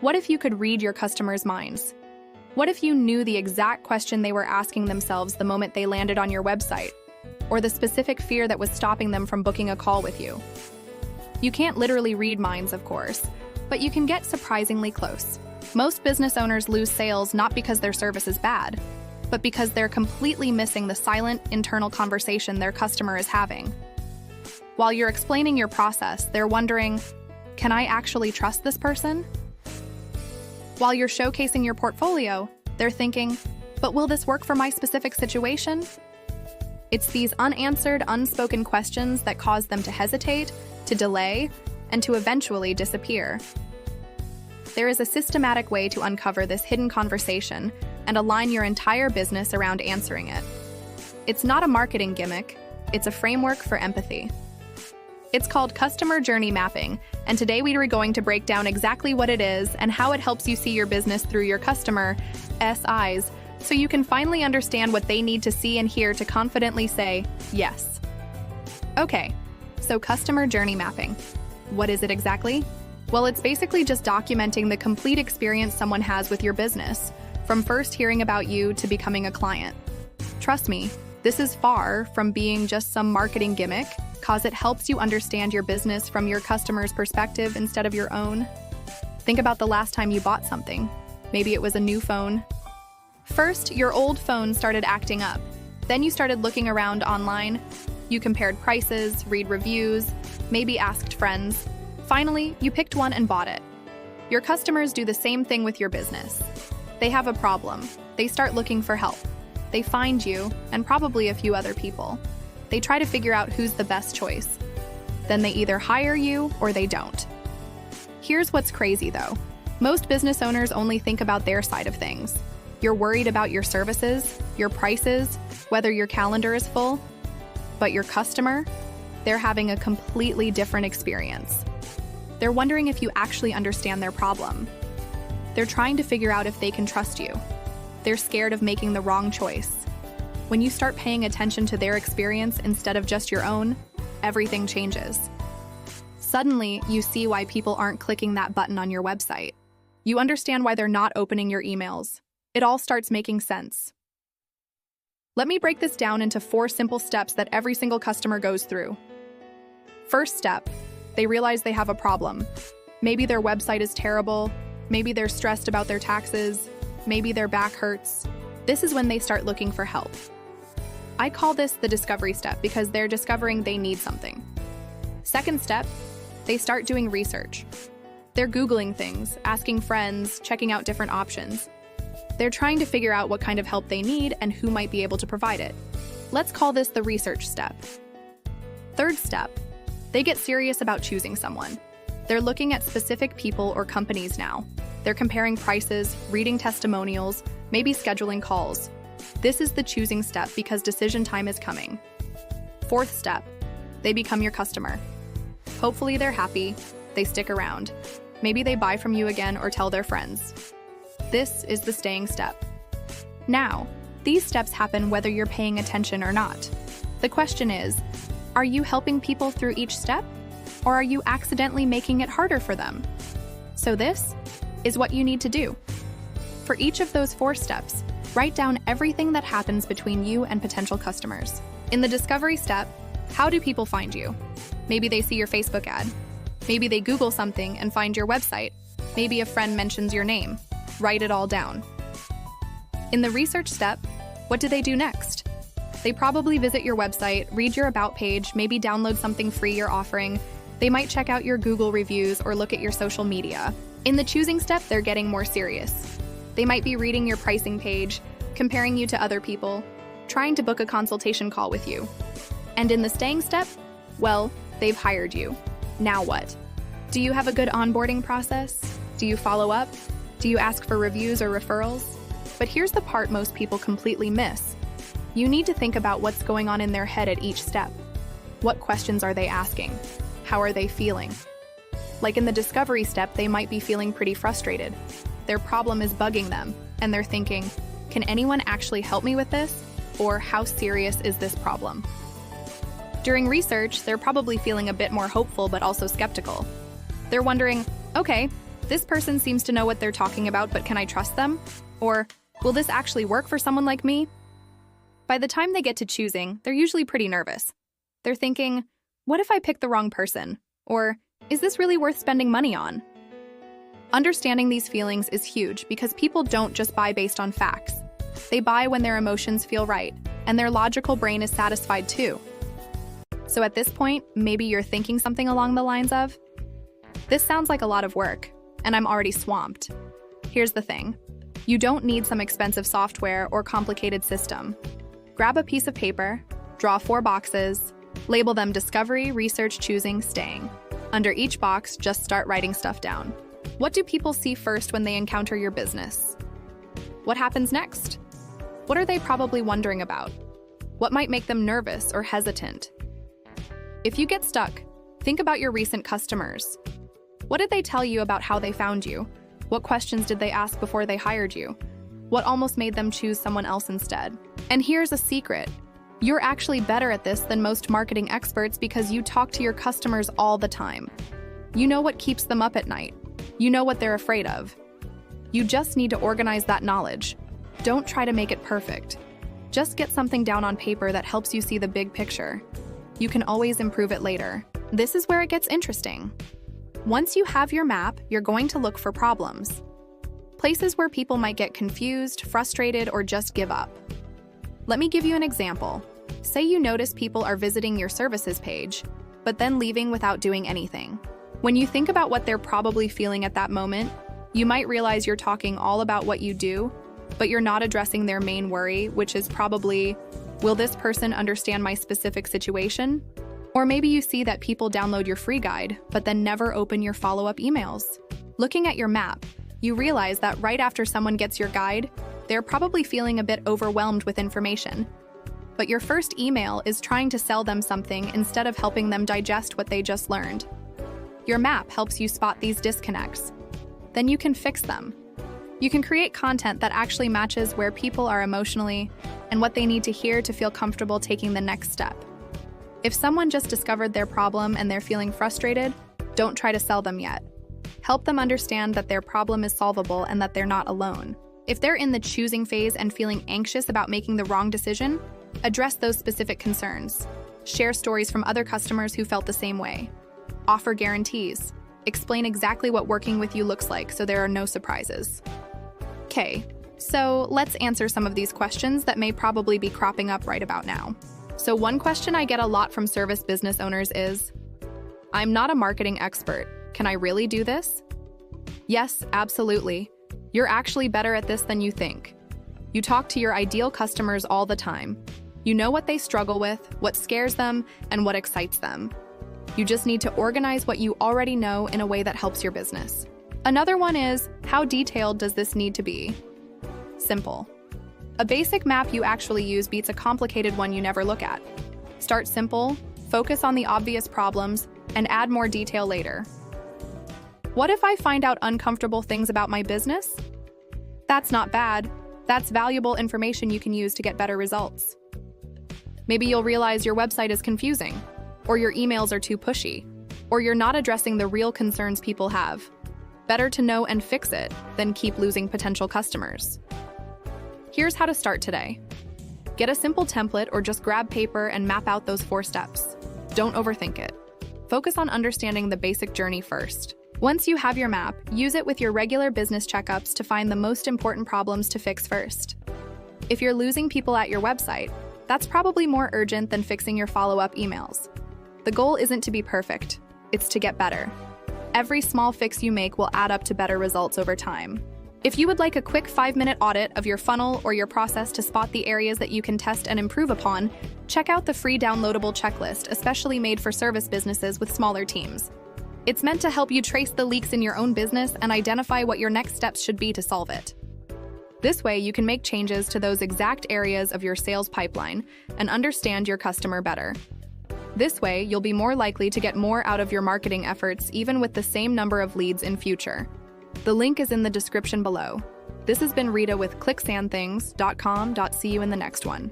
What if you could read your customers' minds? What if you knew the exact question they were asking themselves the moment they landed on your website, or the specific fear that was stopping them from booking a call with you? You can't literally read minds, of course, but you can get surprisingly close. Most business owners lose sales not because their service is bad, but because they're completely missing the silent, internal conversation their customer is having. While you're explaining your process, they're wondering, can I actually trust this person? While you're showcasing your portfolio, they're thinking, but will this work for my specific situation? It's these unanswered, unspoken questions that cause them to hesitate, to delay, and to eventually disappear. There is a systematic way to uncover this hidden conversation and align your entire business around answering it. It's not a marketing gimmick, it's a framework for empathy. It's called customer journey mapping, and today we are going to break down exactly what it is and how it helps you see your business through your customer's eyes, so you can finally understand what they need to see and hear to confidently say, yes. Okay, so customer journey mapping. What is it exactly? Well, it's basically just documenting the complete experience someone has with your business, from first hearing about you to becoming a client. Trust me, this is far from being just some marketing gimmick, cause it helps you understand your business from your customer's perspective instead of your own. Think about the last time you bought something. Maybe it was a new phone. First, your old phone started acting up. Then you started looking around online. You compared prices, read reviews, maybe asked friends. Finally, you picked one and bought it. Your customers do the same thing with your business. They have a problem. They start looking for help. They find you, and probably a few other people. They try to figure out who's the best choice. Then they either hire you or they don't. Here's what's crazy though. Most business owners only think about their side of things. You're worried about your services, your prices, whether your calendar is full. But your customer, they're having a completely different experience. They're wondering if you actually understand their problem. They're trying to figure out if they can trust you. They're scared of making the wrong choice. When you start paying attention to their experience instead of just your own, everything changes. Suddenly, you see why people aren't clicking that button on your website. You understand why they're not opening your emails. It all starts making sense. Let me break this down into 4 simple steps that every single customer goes through. First step, they realize they have a problem. Maybe their website is terrible, maybe they're stressed about their taxes, maybe their back hurts. This is when they start looking for help. I call this the discovery step because they're discovering they need something. Second step, they start doing research. They're Googling things, asking friends, checking out different options. They're trying to figure out what kind of help they need and who might be able to provide it. Let's call this the research step. Third step, they get serious about choosing someone. They're looking at specific people or companies now. They're comparing prices, reading testimonials, maybe scheduling calls. This is the choosing step because decision time is coming. Fourth step, they become your customer. Hopefully they're happy, they stick around. Maybe they buy from you again or tell their friends. This is the staying step. Now, these steps happen whether you're paying attention or not. The question is, are you helping people through each step? Or are you accidentally making it harder for them? So this is what you need to do. For each of those 4 steps, write down everything that happens between you and potential customers. In the discovery step, how do people find you? Maybe they see your Facebook ad. Maybe they Google something and find your website. Maybe a friend mentions your name. Write it all down. In the research step, what do they do next? They probably visit your website, read your about page, maybe download something free you're offering. They might check out your Google reviews or look at your social media. In the choosing step, they're getting more serious. They might be reading your pricing page, comparing you to other people, trying to book a consultation call with you. And in the staying step, well, they've hired you. Now what? Do you have a good onboarding process? Do you follow up? Do you ask for reviews or referrals? But here's the part most people completely miss. You need to think about what's going on in their head at each step. What questions are they asking? How are they feeling? Like in the discovery step, they might be feeling pretty frustrated. Their problem is bugging them, and they're thinking, can anyone actually help me with this? Or how serious is this problem? During research, they're probably feeling a bit more hopeful but also skeptical. They're wondering, okay, This person seems to know what they're talking about, but can I trust them? Or, will this actually work for someone like me? By the time they get to choosing, they're usually pretty nervous. They're thinking, what if I pick the wrong person? Or, is this really worth spending money on? Understanding these feelings is huge because people don't just buy based on facts. They buy when their emotions feel right, and their logical brain is satisfied too. So at this point, maybe you're thinking something along the lines of, this sounds like a lot of work, and I'm already swamped. Here's the thing. You don't need some expensive software or complicated system. Grab a piece of paper, draw 4 boxes, label them discovery, research, choosing, staying. Under each box, just start writing stuff down. What do people see first when they encounter your business? What happens next? What are they probably wondering about? What might make them nervous or hesitant? If you get stuck, think about your recent customers. What did they tell you about how they found you? What questions did they ask before they hired you? What almost made them choose someone else instead? And here's a secret. You're actually better at this than most marketing experts because you talk to your customers all the time. You know what keeps them up at night. You know what they're afraid of. You just need to organize that knowledge. Don't try to make it perfect. Just get something down on paper that helps you see the big picture. You can always improve it later. This is where it gets interesting. Once you have your map, you're going to look for problems. Places where people might get confused, frustrated, or just give up. Let me give you an example. Say you notice people are visiting your services page, but then leaving without doing anything. When you think about what they're probably feeling at that moment, you might realize you're talking all about what you do, but you're not addressing their main worry, which is probably, will this person understand my specific situation? Or maybe you see that people download your free guide, but then never open your follow-up emails. Looking at your map, you realize that right after someone gets your guide, they're probably feeling a bit overwhelmed with information. But your first email is trying to sell them something instead of helping them digest what they just learned. Your map helps you spot these disconnects. Then you can fix them. You can create content that actually matches where people are emotionally and what they need to hear to feel comfortable taking the next step. If someone just discovered their problem and they're feeling frustrated, don't try to sell them yet. Help them understand that their problem is solvable and that they're not alone. If they're in the choosing phase and feeling anxious about making the wrong decision, address those specific concerns. Share stories from other customers who felt the same way. Offer guarantees. Explain exactly what working with you looks like so there are no surprises. Okay, so let's answer some of these questions that may probably be cropping up right about now. So one question I get a lot from service business owners is, I'm not a marketing expert. Can I really do this? Yes, absolutely. You're actually better at this than you think. You talk to your ideal customers all the time. You know what they struggle with, what scares them, and what excites them. You just need to organize what you already know in a way that helps your business. Another one is, how detailed does this need to be? Simple. A basic map you actually use beats a complicated one you never look at. Start simple, focus on the obvious problems, and add more detail later. What if I find out uncomfortable things about my business? That's not bad. That's valuable information you can use to get better results. Maybe you'll realize your website is confusing, or your emails are too pushy, or you're not addressing the real concerns people have. Better to know and fix it than keep losing potential customers. Here's how to start today. Get a simple template or just grab paper and map out those 4 steps. Don't overthink it. Focus on understanding the basic journey first. Once you have your map, use it with your regular business checkups to find the most important problems to fix first. If you're losing people at your website, that's probably more urgent than fixing your follow-up emails. The goal isn't to be perfect, it's to get better. Every small fix you make will add up to better results over time. If you would like a quick 5-minute audit of your funnel or your process to spot the areas that you can test and improve upon, check out the free downloadable checklist, especially made for service businesses with smaller teams. It's meant to help you trace the leaks in your own business and identify what your next steps should be to solve it. This way, you can make changes to those exact areas of your sales pipeline and understand your customer better. This way, you'll be more likely to get more out of your marketing efforts even with the same number of leads in future. The link is in the description below. This has been Rita with ClicksandThings.com. See you in the next one.